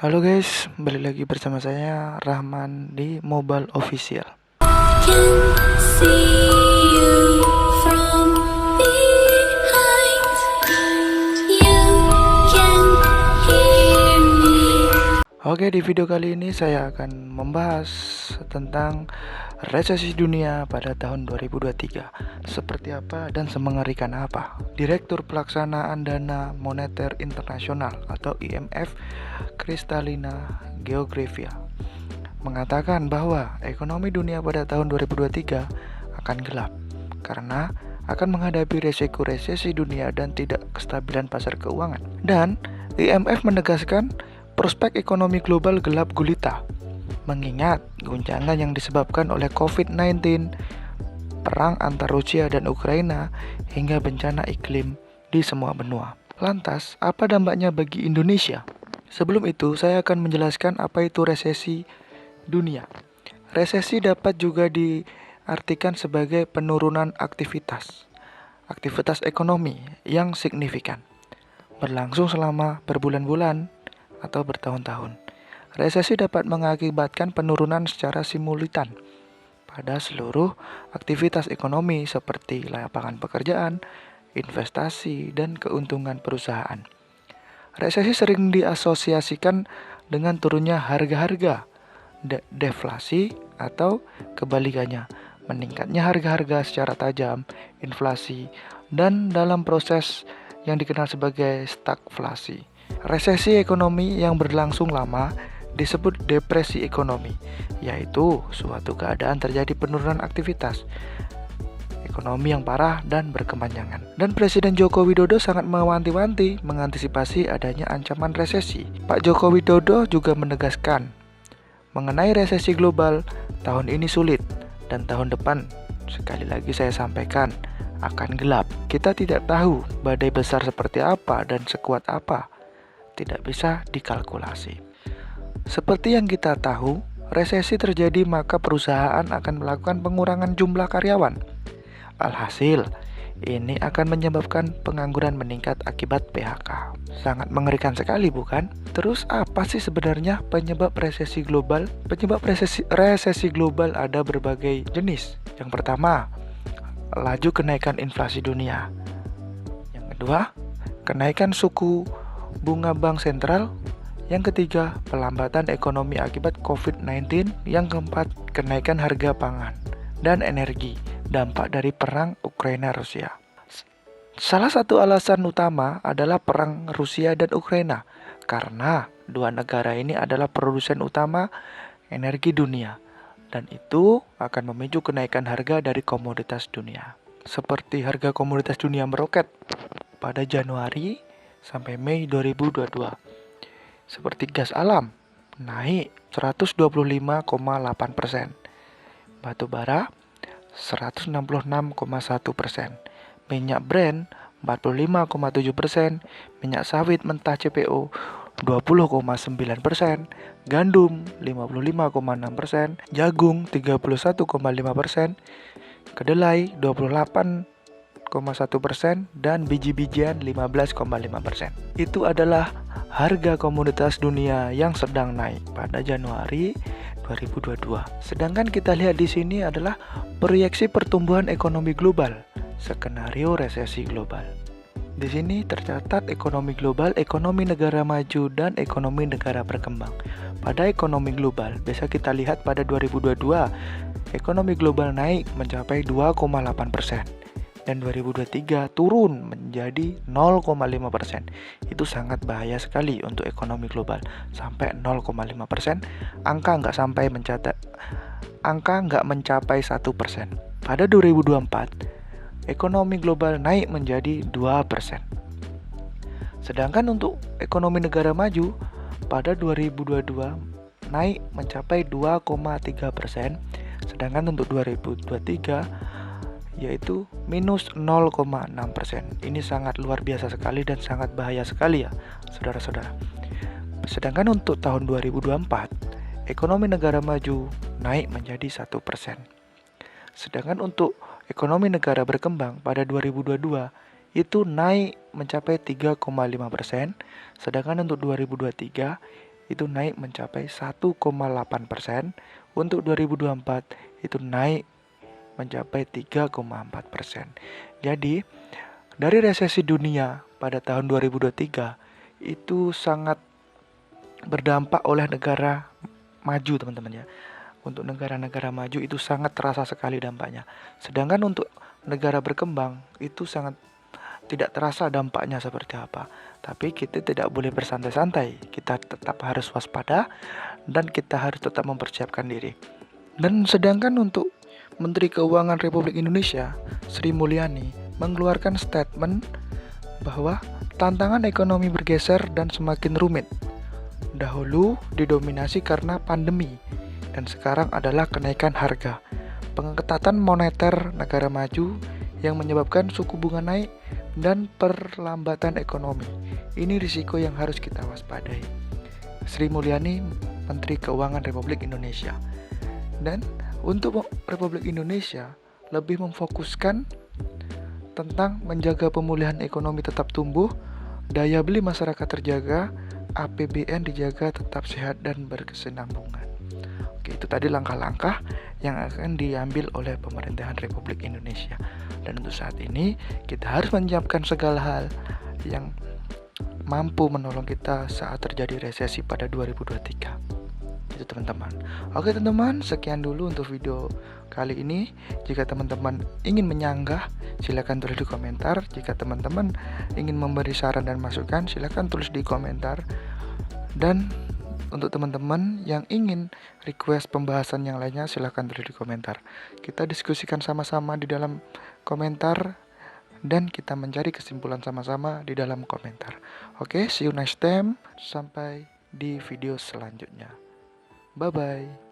Halo guys, balik lagi bersama saya Rahman di Mobile Official. Can see you from behind. You can hear me. Oke, di video kali ini saya akan membahas tentang resesi dunia pada tahun 2023. Seperti apa dan semengerikan apa? Direktur Pelaksanaan Dana Moneter Internasional atau IMF, Kristalina Georgieva, mengatakan bahwa ekonomi dunia pada tahun 2023 akan gelap karena akan menghadapi resiko resesi dunia dan tidak kestabilan pasar keuangan. Dan IMF menegaskan prospek ekonomi global gelap gulita, mengingat guncangan yang disebabkan oleh COVID-19, perang antar Rusia dan Ukraina, hingga bencana iklim di semua benua. Lantas, apa dampaknya bagi Indonesia? Sebelum itu, saya akan menjelaskan apa itu resesi dunia. Resesi dapat juga diartikan sebagai penurunan aktivitas ekonomi yang signifikan, berlangsung selama berbulan-bulan atau bertahun-tahun. Resesi dapat mengakibatkan penurunan secara simultan pada seluruh aktivitas ekonomi seperti lapangan pekerjaan, investasi, dan keuntungan perusahaan. Resesi sering diasosiasikan dengan turunnya harga-harga, deflasi, atau kebalikannya, meningkatnya harga-harga secara tajam, inflasi, dan dalam proses yang dikenal sebagai stagflasi. Resesi ekonomi yang berlangsung lama disebut depresi ekonomi, yaitu suatu keadaan terjadi penurunan aktivitas ekonomi yang parah dan berkepanjangan. Dan Presiden Joko Widodo sangat mewanti-wanti mengantisipasi adanya ancaman resesi. Pak Joko Widodo juga menegaskan mengenai resesi global, tahun ini sulit dan tahun depan, sekali lagi saya sampaikan, akan gelap. Kita tidak tahu badai besar seperti apa dan sekuat apa, tidak bisa dikalkulasi. Seperti yang kita tahu, resesi terjadi maka perusahaan akan melakukan pengurangan jumlah karyawan. Alhasil, ini akan menyebabkan pengangguran meningkat akibat PHK. Sangat mengerikan sekali, bukan? Terus apa sih sebenarnya penyebab resesi global? Penyebab resesi global ada berbagai jenis. Yang pertama, laju kenaikan inflasi dunia. Yang kedua, kenaikan suku bunga bank sentral. Yang ketiga, pelambatan ekonomi akibat COVID-19. Yang keempat, kenaikan harga pangan dan energi, dampak dari perang Ukraina-Rusia. Salah satu alasan utama adalah perang Rusia dan Ukraina, karena dua negara ini adalah produsen utama energi dunia, dan itu akan memicu kenaikan harga dari komoditas dunia. Seperti harga komoditas dunia meroket pada Januari sampai Mei 2022. Seperti gas alam naik 125,8%, batu bara 166,1%, minyak Brent 45,7%, minyak sawit mentah CPO 20,9%, gandum 55,6%, jagung 31,5%, kedelai 28,1%, dan biji-bijian 15,5%. Itu adalah harga komoditas dunia yang sedang naik pada Januari 2022. Sedangkan kita lihat di sini adalah proyeksi pertumbuhan ekonomi global, skenario resesi global. Di sini tercatat ekonomi global, ekonomi negara maju, dan ekonomi negara berkembang. Pada ekonomi global, bisa kita lihat pada 2022, ekonomi global naik mencapai 2,8%. Dan 2023 turun menjadi 0,5%. Itu sangat bahaya sekali untuk ekonomi global. Sampai 0,5%, angka nggak mencapai 1%. Pada 2024, ekonomi global naik menjadi 2%. Sedangkan untuk ekonomi negara maju pada 2022 naik mencapai 2,3%. Sedangkan untuk 2023 yaitu minus 0,6%. Ini sangat luar biasa sekali dan sangat bahaya sekali ya, saudara-saudara. Sedangkan untuk tahun 2024, ekonomi negara maju naik menjadi 1%. Sedangkan untuk ekonomi negara berkembang pada 2022 itu naik mencapai 3,5%. Sedangkan untuk 2023 itu naik mencapai 1,8%. Untuk 2024 itu naik mencapai 3,4%. Jadi dari resesi dunia pada tahun 2023 itu sangat berdampak oleh negara maju, teman-teman ya. Untuk negara-negara maju itu sangat terasa sekali dampaknya. Sedangkan untuk negara berkembang itu sangat tidak terasa dampaknya seperti apa. Tapi kita tidak boleh bersantai-santai. Kita tetap harus waspada dan kita harus tetap mempersiapkan diri. Dan sedangkan untuk Menteri Keuangan Republik Indonesia, Sri Mulyani, mengeluarkan statement bahwa tantangan ekonomi bergeser dan semakin rumit. Dahulu didominasi karena pandemi, dan sekarang adalah kenaikan harga. Pengetatan moneter negara maju yang menyebabkan suku bunga naik dan perlambatan ekonomi. Ini risiko yang harus kita waspadai. Sri Mulyani, Menteri Keuangan Republik Indonesia. Dan untuk Republik Indonesia lebih memfokuskan tentang menjaga pemulihan ekonomi tetap tumbuh, daya beli masyarakat terjaga, APBN dijaga tetap sehat dan berkesinambungan. Oke, itu tadi langkah-langkah yang akan diambil oleh pemerintahan Republik Indonesia. Dan untuk saat ini kita harus menyiapkan segala hal yang mampu menolong kita saat terjadi resesi pada 2023. Itu teman-teman. Oke teman-teman, sekian dulu untuk video kali ini. Jika teman-teman ingin menyanggah, silakan tulis di komentar. Jika teman-teman ingin memberi saran dan masukan, silakan tulis di komentar. Dan untuk teman-teman yang ingin request pembahasan yang lainnya, silahkan tulis di komentar. Kita diskusikan sama-sama di dalam komentar dan kita mencari kesimpulan sama-sama di dalam komentar. Oke, see you next time. Sampai di video selanjutnya. Bye-bye.